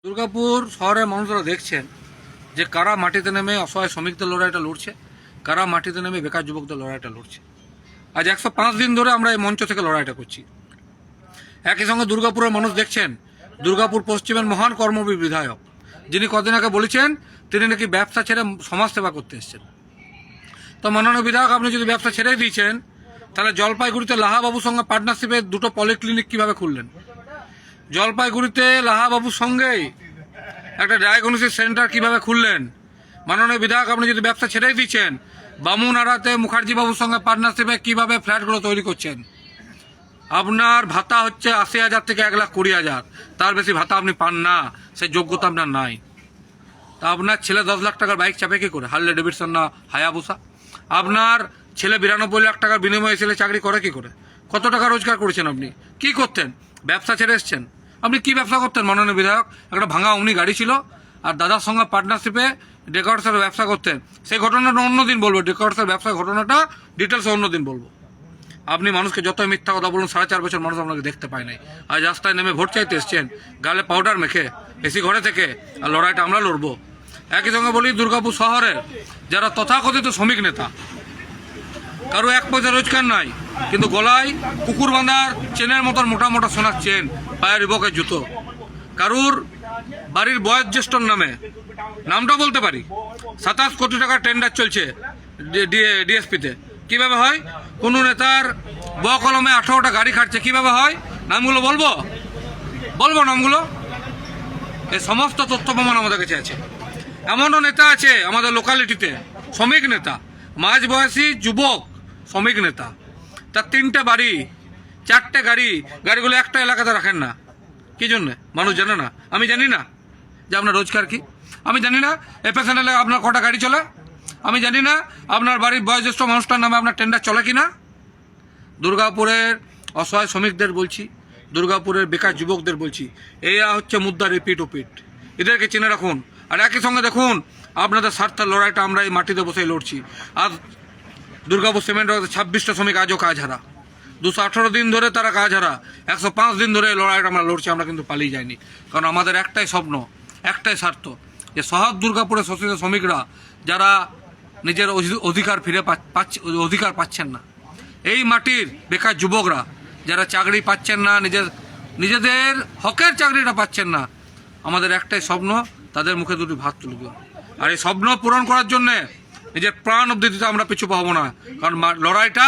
দুর্গাপুর শহরের মানুষরা দেখছেন যে কারা মাটিতে নেমে অসহায় শ্রমিকদের লড়াইটা লড়ছে, কারা মাটিতে নেমে বেকার যুবকদের লড়াইটা লড়ছে। আজ 105 দিন ধরে আমরা এই মঞ্চ থেকে লড়াইটা করছি। একই সঙ্গে দুর্গাপুরের মানুষ দেখছেন দুর্গাপুর পশ্চিমের মহান কর্মবীর বিধায়ক, যিনি কদিন আগে বলেছেন তিনি নাকি ব্যবসা ছেড়ে সমাজসেবা করতে এসেছেন। তো মাননীয় বিধায়ক, আপনি যদি ব্যবসা ছেড়ে দিয়েছেন, তাহলে জলপাইগুড়িতে লাহাবাবুর সঙ্গে পার্টনারশিপে দুটো পলিক্লিনিক কিভাবে খুললেন? জলপাইগুড়িতে লাহাবাবুর সঙ্গেই একটা ডায়াগনোসিস সেন্টার কিভাবে খুললেন? মাননীয় বিধায়ক, আপনি যদি ব্যবসা ছেড়েই দিচ্ছেন, বামুনহারাতে মুখার্জি বাবুর সঙ্গে পার্টনারশিপে কিভাবে ফ্ল্যাটগুলো তৈরি করছেন? আপনার ভাতা হচ্ছে 80,000 থেকে 1,20,000, তার বেশি ভাতা আপনি পান না, সেই যোগ্যতা আপনার নাই। তা আপনার ছেলে 10 লাখ টাকার বাইক চাপে কি করে? হার্লে ডেভিডসন না হায়াবুসা? আপনার ছেলে 92 লাখ টাকার বিনিময়ে ছেলে চাকরি করে কি করে? কত টাকা রোজগার করেছেন আপনি? কি করতেন? ব্যবসা ছেড়ে এসছেন। আপনি কি ব্যবসা করতেন মাননীয় বিধায়ক? একটা ভাঙা উনি গাড়ি ছিল, আর দাদার সঙ্গে পার্টনারশিপে ডেকোরেটসের ব্যবসা করতেন। সেই ঘটনাটা অন্যদিন বলবো, ডেকোরেটসের ব্যবসার ঘটনাটা ডিটেলসে অন্যদিন বলবো। আপনি মানুষকে যতই মিথ্যা কথা বলুন, 4.5 বছর মানুষ আপনাকে দেখতে পায় নাই। আজ রাস্তায় নেমে ভোট চাইতে এসছেন গালে পাউডার মেখে এসি ঘরে থেকে, আর লড়াইটা আমরা লড়বো। একই সঙ্গে বলি, দুর্গাপুর শহরে যারা তথাকথিত শ্রমিক নেতা, কারো 1 পয়সা রোজগার নাই, কিন্তু গলায় কুকুর বাঁধার চেনের মতন মোটা মোটা সোনার চেন, পায়ের রিবকের জুতো, কারুর বাড়ির বয়োজ্যেষ্ঠর নামে, নামটা বলতে পারি, 27 কোটি টাকার টেন্ডার চলছে ডিএসপিতে। কিভাবে হয়? কোনো নেতার কলমে 18টা গাড়ি খাটছে, কিভাবে হয়? নামগুলো বলবো নামগুলো? এই সমস্ত তথ্য প্রমাণ আমাদের কাছে আছে। এমনও নেতা আছে আমাদের লোকালিটিতে, শ্রমিক নেতা, মাঝ বয়সী যুবক শ্রমিক নেতা, তার 3টে বাড়ি, 4টে গাড়ি, গাড়িগুলো একটা এলাকাতে রাখেন না। কি জন্যে? মানুষ জানে না, আমি জানি না যে আপনার রোজগার কি, আমি জানি না এফএসএনএলে আপনার কটা গাড়ি চলে, আমি জানি না আপনার বাড়ির বয়োজ্যেষ্ঠ মানুষটার নামে আপনার টেন্ডার চলে কিনা। দুর্গাপুরের অসহায় শ্রমিকদের বলছি, দুর্গাপুরের বেকার যুবকদের বলছি, এরা হচ্ছে মুদ্রা রিপিট ওপিট, এদেরকে চিনে রাখুন। আর একই সঙ্গে দেখুন, আপনাদের স্বার্থের লড়াইটা আমরা এই মাটিতে বসে লড়ছি। আর দুর্গাপুর সিমেন্ট 26টা শ্রমিক আজও কাজ হারা, 218 দিন ধরে তারা কাজ হারা, 105 দিন ধরে এই লড়াইটা আমরা লড়ছি। আমরা কিন্তু পালিয়ে যাইনি, কারণ আমাদের একটাই স্বপ্ন, একটাই স্বার্থ, যে শহর দুর্গাপুরের শোষিত শ্রমিকরা যারা নিজের অধিকার অধিকার পাচ্ছেন না, এই মাটির বেকার যুবকরা যারা চাকরি পাচ্ছেন না, নিজেদের হকের চাকরিটা পাচ্ছেন না, আমাদের একটাই স্বপ্ন, তাদের মুখে দুটি ভাত তুলে দেওয়া। আর এই স্বপ্ন পূরণ করার জন্যে নিজের প্রাণ অবধি দিতে আমরা পিছু পাবো না, কারণ লড়াইটা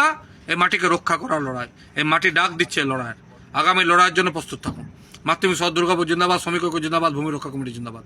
এই মাটিকে রক্ষা করার লড়াই। এই মাটি ডাক দিচ্ছে লড়াইয়ের, আগামী লড়াইয়ের জন্য প্রস্তুত থাকুন। মাতৃভূমি শহর দুর্গাপুর জিন্দাবাদ, শ্রমিক ঐক্য জিন্দাবাদ, ভূমি রক্ষা কমিটি জিন্দাবাদ।